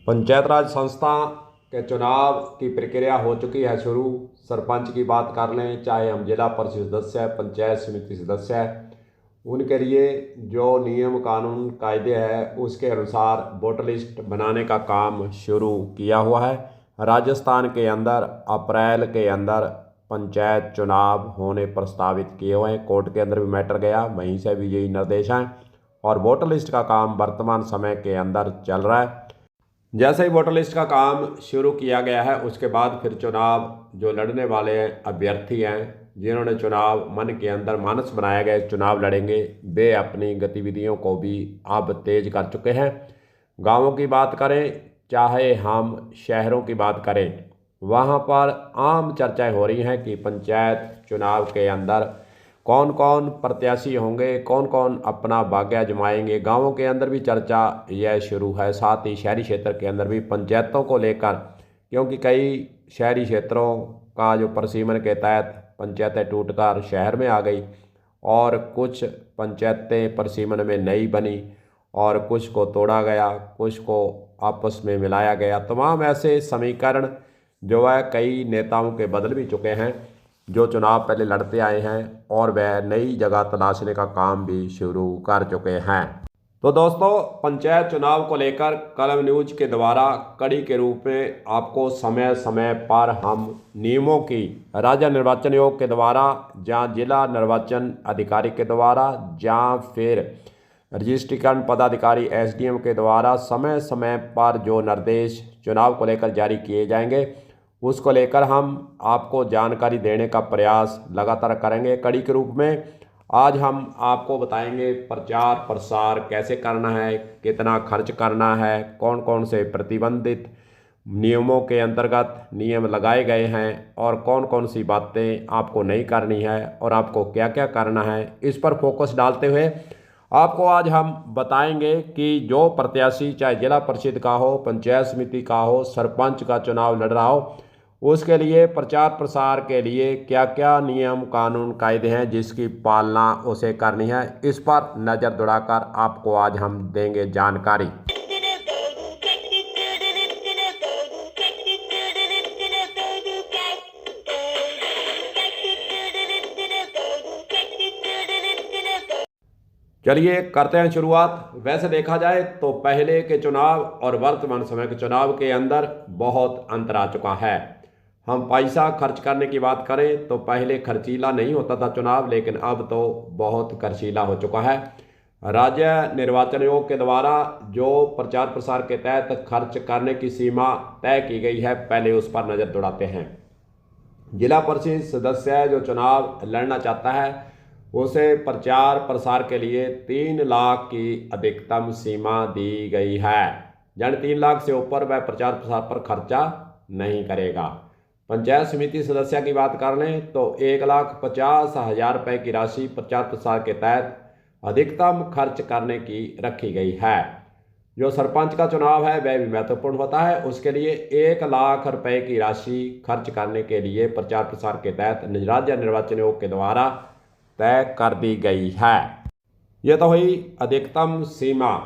पंचायत राज संस्था के चुनाव की प्रक्रिया हो चुकी है शुरू। सरपंच की बात कर लें, चाहे हम जिला परिषद सदस्य, पंचायत समिति सदस्य है, उनके लिए जो नियम कानून कायदे हैं उसके अनुसार वोटर लिस्ट बनाने का काम शुरू किया हुआ है। राजस्थान के अंदर अप्रैल के अंदर पंचायत चुनाव होने प्रस्तावित किए हुए हैं। कोर्ट के अंदर भी मैटर गया, वहीं से भी यही निर्देश हैं और वोटर लिस्ट का काम वर्तमान समय के अंदर चल रहा है। जैसे ही वोटर लिस्ट का काम शुरू किया गया है उसके बाद फिर चुनाव जो लड़ने वाले अभ्यर्थी हैं, जिन्होंने चुनाव मन के अंदर मानस बनाया गया चुनाव लड़ेंगे, वे अपनी गतिविधियों को भी अब तेज कर चुके हैं। गांवों की बात करें चाहे हम शहरों की बात करें, वहां पर आम चर्चाएं हो रही हैं कि पंचायत चुनाव के अंदर कौन कौन प्रत्याशी होंगे, कौन कौन अपना भाग्य आजमाएंगे। गांवों के अंदर भी चर्चा यह शुरू है, साथ ही शहरी क्षेत्र के अंदर भी पंचायतों को लेकर, क्योंकि कई शहरी क्षेत्रों का जो परिसीमन के तहत पंचायतें टूटकर शहर में आ गई और कुछ पंचायतें परिसीमन में नई बनी और कुछ को तोड़ा गया, कुछ को आपस में मिलाया गया। तमाम ऐसे समीकरण जो है कई नेताओं के बदल भी चुके हैं जो चुनाव पहले लड़ते आए हैं और वह नई जगह तलाशने का काम भी शुरू कर चुके हैं। तो दोस्तों, पंचायत चुनाव को लेकर कलम न्यूज के द्वारा कड़ी के रूप में आपको समय समय पर हम नियमों की राज्य निर्वाचन आयोग के द्वारा, जहाँ जिला निर्वाचन अधिकारी के द्वारा, जहाँ फिर रजिस्ट्रीकरण पदाधिकारी एसडीएम के द्वारा समय समय पर जो निर्देश चुनाव को लेकर जारी किए जाएंगे उसको लेकर हम आपको जानकारी देने का प्रयास लगातार करेंगे कड़ी के रूप में। आज हम आपको बताएंगे प्रचार प्रसार कैसे करना है, कितना खर्च करना है, कौन कौन से प्रतिबंधित नियमों के अंतर्गत नियम लगाए गए हैं और कौन कौन सी बातें आपको नहीं करनी है और आपको क्या क्या करना है। इस पर फोकस डालते हुए आपको आज हम बताएंगे कि जो प्रत्याशी चाहे जिला परिषद का हो, पंचायत समिति का हो, सरपंच का चुनाव लड़ रहा हो, उसके लिए प्रचार प्रसार के लिए क्या क्या नियम कानून कायदे हैं जिसकी पालना उसे करनी है। इस पर नज़र दौड़ाकर आपको आज हम देंगे जानकारी। चलिए करते हैं शुरुआत। वैसे देखा जाए तो पहले के चुनाव और वर्तमान समय के चुनाव के अंदर बहुत अंतर आ चुका है। हम पैसा खर्च करने की बात करें तो पहले खर्चीला नहीं होता था चुनाव, लेकिन अब तो बहुत खर्चीला हो चुका है। राज्य निर्वाचन आयोग के द्वारा जो प्रचार प्रसार के तहत खर्च करने की सीमा तय की गई है, पहले उस पर नज़र दौड़ाते हैं। जिला परिषद सदस्य जो चुनाव लड़ना चाहता है उसे प्रचार प्रसार के लिए 3 लाख की अधिकतम सीमा दी गई है, यानी 3 लाख से ऊपर वह प्रचार प्रसार पर खर्चा नहीं करेगा। पंचायत समिति सदस्य की बात कर लें तो 1,50,000 रुपये की राशि प्रचार प्रसार के तहत अधिकतम खर्च करने की रखी गई है। जो सरपंच का चुनाव है वह भी महत्वपूर्ण होता है, उसके लिए 1 लाख रुपये की राशि खर्च करने के लिए प्रचार प्रसार के तहत राज्य निर्वाचन आयोग के द्वारा तय कर दी गई है। यह तो हुई अधिकतम सीमा,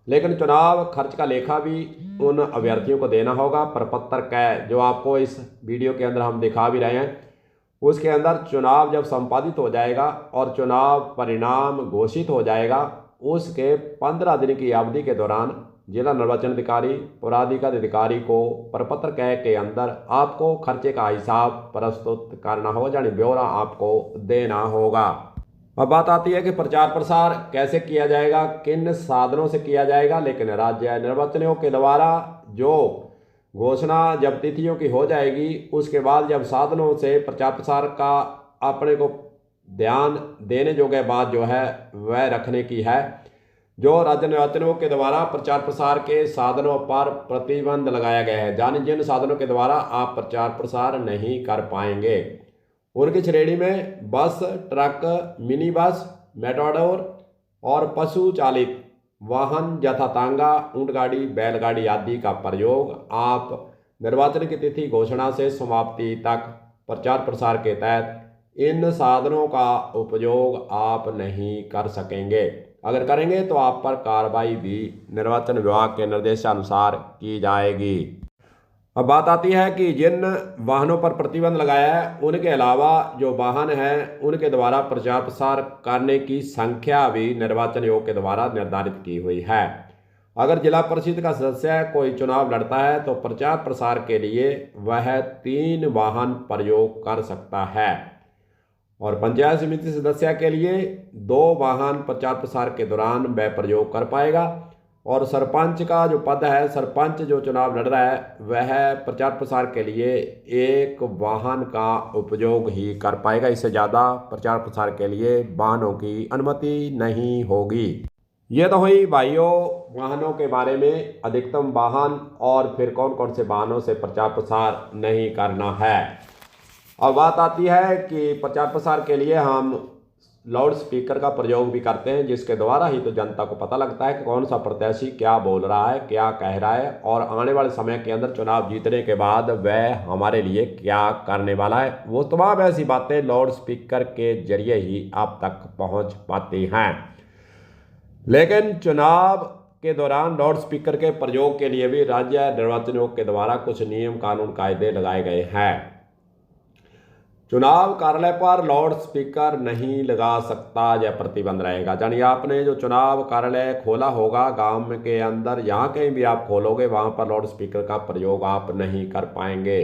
लेकिन चुनाव खर्च का लेखा भी उन अभ्यर्थियों को देना होगा। प्रपत्र का जो आपको इस वीडियो के अंदर हम दिखा भी रहे हैं, उसके अंदर चुनाव जब संपादित हो जाएगा और चुनाव परिणाम घोषित हो जाएगा, उसके 15 दिन की अवधि के दौरान जिला निर्वाचन अधिकारी, पदाधिकारी अधिकारी को प्रपत्र के अंदर आपको खर्चे का हिसाब प्रस्तुत करना होगा, यानी ब्यौरा आपको देना होगा। अब बात आती है कि प्रचार प्रसार कैसे किया जाएगा, किन साधनों से किया जाएगा। लेकिन राज्य निर्वाचन आयोग के द्वारा जो घोषणा जब तिथियों की हो जाएगी, उसके बाद जब साधनों से प्रचार प्रसार का अपने को ध्यान देने जोगे बात जो है वह रखने की है। जो राज्य निर्वाचन आयोग के द्वारा प्रचार प्रसार के साधनों पर प्रतिबंध लगाया गया है, यानी जिन साधनों के द्वारा आप प्रचार प्रसार नहीं कर पाएंगे, उनकी श्रेणी में बस, ट्रक, मिनी बस, मेटाडोर और पशु चालित वाहन यथा तांगा, ऊंट गाड़ी, बैलगाड़ी आदि का प्रयोग आप निर्वाचन की तिथि घोषणा से समाप्ति तक प्रचार प्रसार के तहत इन साधनों का उपयोग आप नहीं कर सकेंगे। अगर करेंगे तो आप पर कार्रवाई भी निर्वाचन विभाग के निर्देशानुसार की जाएगी। अब बात आती है कि जिन वाहनों पर प्रतिबंध लगाया है उनके अलावा जो वाहन हैं उनके द्वारा प्रचार प्रसार करने की संख्या भी निर्वाचन आयोग के द्वारा निर्धारित की हुई है। अगर जिला परिषद का सदस्य कोई चुनाव लड़ता है तो प्रचार प्रसार के लिए वह 3 वाहन प्रयोग कर सकता है और पंचायत समिति सदस्य के लिए 2 वाहन प्रचार प्रसार के दौरान वह प्रयोग कर पाएगा और सरपंच का जो पद है, सरपंच जो चुनाव लड़ रहा है वह प्रचार प्रसार के लिए 1 वाहन का उपयोग ही कर पाएगा। इससे ज़्यादा प्रचार प्रसार के लिए वाहनों की अनुमति नहीं होगी। ये तो हुई भाइयों वाहनों के बारे में, अधिकतम वाहन और फिर कौन कौन से वाहनों से प्रचार प्रसार नहीं करना है। अब बात आती है कि प्रचार प्रसार के लिए हम लाउड स्पीकर का प्रयोग भी करते हैं, जिसके द्वारा ही तो जनता को पता लगता है कि कौन सा प्रत्याशी क्या बोल रहा है, क्या कह रहा है और आने वाले समय के अंदर चुनाव जीतने के बाद वह हमारे लिए क्या करने वाला है। वो तमाम ऐसी बातें लाउड स्पीकर के जरिए ही आप तक पहुंच पाती हैं। लेकिन चुनाव के दौरान लाउड स्पीकर के प्रयोग के लिए भी राज्य निर्वाचन आयोग के द्वारा कुछ नियम कानून कायदे लगाए गए हैं। चुनाव कार्यालय पर लाउड स्पीकर नहीं लगा सकता या प्रतिबंध रहेगा। यानी आपने जो चुनाव कार्यालय खोला होगा गांव में के अंदर, यहाँ कहीं भी आप खोलोगे वहां पर लाउड स्पीकर का प्रयोग आप नहीं कर पाएंगे।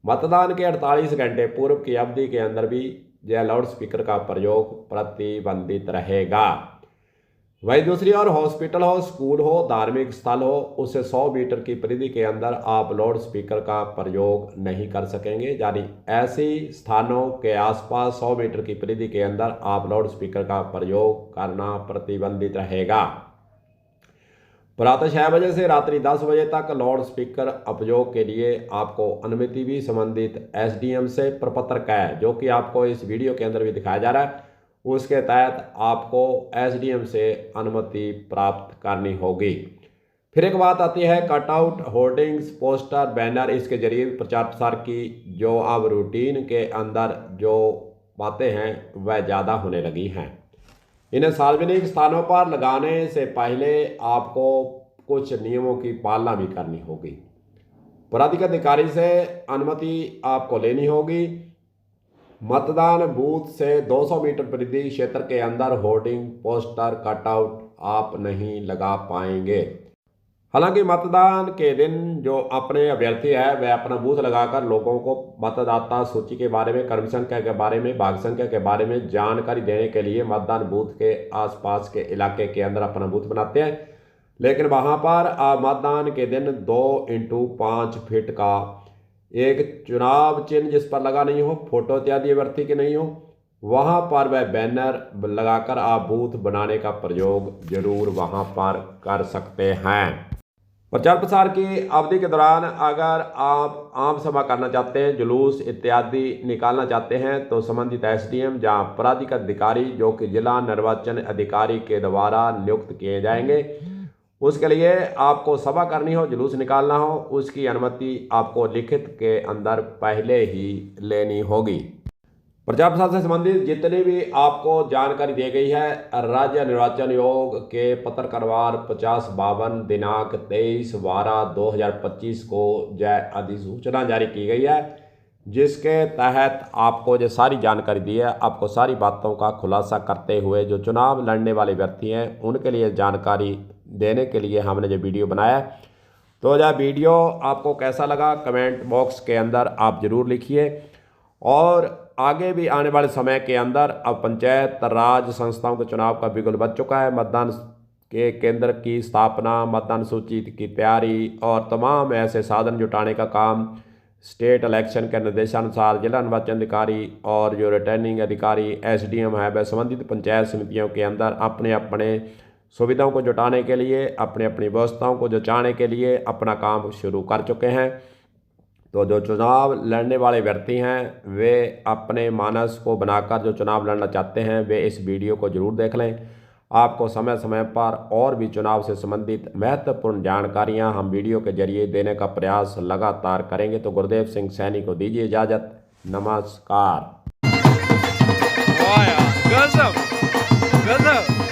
मतदान के 48 घंटे पूर्व की अवधि के अंदर भी यह लाउड स्पीकर का प्रयोग प्रतिबंधित रहेगा। वही दूसरी ओर हॉस्पिटल हो, स्कूल हो, धार्मिक स्थल हो, उससे 100 मीटर की परिधि के अंदर आप लाउड स्पीकर का प्रयोग नहीं कर सकेंगे। यानी ऐसे स्थानों के आसपास 100 मीटर की परिधि के अंदर आप लाउड स्पीकर का प्रयोग करना प्रतिबंधित रहेगा। प्रातः 6 बजे से रात्रि 10 बजे तक लाउड स्पीकर उपयोग के लिए आपको अनुमति भी संबंधित एसडीएम से प्रपत्र है, जो कि आपको इस वीडियो के अंदर भी दिखाया जा रहा है। उसके तहत आपको एसडीएम से अनुमति प्राप्त करनी होगी। फिर एक बात आती है कटआउट, होर्डिंग्स, पोस्टर, बैनर, इसके जरिए प्रचार प्रसार की जो अब रूटीन के अंदर जो बातें हैं वह ज़्यादा होने लगी हैं। इन्हें सार्वजनिक स्थानों पर लगाने से पहले आपको कुछ नियमों की पालना भी करनी होगी। प्राधिकारी अधिकारी से अनुमति आपको लेनी होगी। मतदान बूथ से 200 मीटर परिधि क्षेत्र के अंदर होर्डिंग, पोस्टर, कटआउट आप नहीं लगा पाएंगे। हालांकि मतदान के दिन जो अपने अभ्यर्थी है वह अपना बूथ लगाकर लोगों को मतदाता सूची के बारे में, कर्मचारी संख्या के बारे में, भाग संख्या के बारे में जानकारी देने के लिए मतदान बूथ के आसपास के इलाके के अंदर अपना बूथ बनाते हैं। लेकिन वहां पर मतदान के दिन 2x5 फीट का एक चुनाव चिन्ह जिस पर लगा नहीं हो, फोटो इत्यादि अभ्यर्थी के नहीं हो, वहां पर वह बैनर लगाकर आप बूथ बनाने का प्रयोग जरूर वहां पर कर सकते हैं। प्रचार प्रसार की अवधि के दौरान अगर आप आम सभा करना चाहते हैं, जुलूस इत्यादि निकालना चाहते हैं तो संबंधित एसडीएम जहाँ प्राधिकारी अधिकारी जो कि जिला निर्वाचन अधिकारी के द्वारा नियुक्त किए जाएंगे, उसके लिए आपको सभा करनी हो, जुलूस निकालना हो, उसकी अनुमति आपको लिखित के अंदर पहले ही लेनी होगी। प्रचार प्रसार से संबंधित जितनी भी आपको जानकारी दी गई है राज्य निर्वाचन आयोग के पत्रकारवार 5052 दिनांक 23/12/2025 को यह अधिसूचना जारी की गई है, जिसके तहत आपको जो सारी जानकारी दी है, आपको सारी बातों का खुलासा करते हुए जो चुनाव लड़ने वाले व्यक्ति हैं उनके लिए जानकारी देने के लिए हमने जो वीडियो बनाया है। तो यह वीडियो आपको कैसा लगा कमेंट बॉक्स के अंदर आप ज़रूर लिखिए। और आगे भी आने वाले समय के अंदर अब पंचायत राज संस्थाओं के चुनाव का बिगुल बज चुका है। मतदान के केंद्र की स्थापना, मतदान सूची की तैयारी और तमाम ऐसे साधन जुटाने का काम स्टेट इलेक्शन के निर्देशानुसार जिला निर्वाचन अधिकारी और जो रिटर्निंग अधिकारी एसडीएम है वह संबंधित पंचायत समितियों के अंदर अपने अपने सुविधाओं को जुटाने के लिए, अपनी अपनी व्यवस्थाओं को जुटाने के लिए अपना काम शुरू कर चुके हैं। तो जो चुनाव लड़ने वाले व्यक्ति हैं वे अपने मानस को बनाकर जो चुनाव लड़ना चाहते हैं वे इस वीडियो को जरूर देख लें। आपको समय समय पर और भी चुनाव से संबंधित महत्वपूर्ण जानकारियां हम वीडियो के जरिए देने का प्रयास लगातार करेंगे। तो गुरदेव सिंह सैनी को दीजिए इजाज़त। नमस्कार। गजब गजब।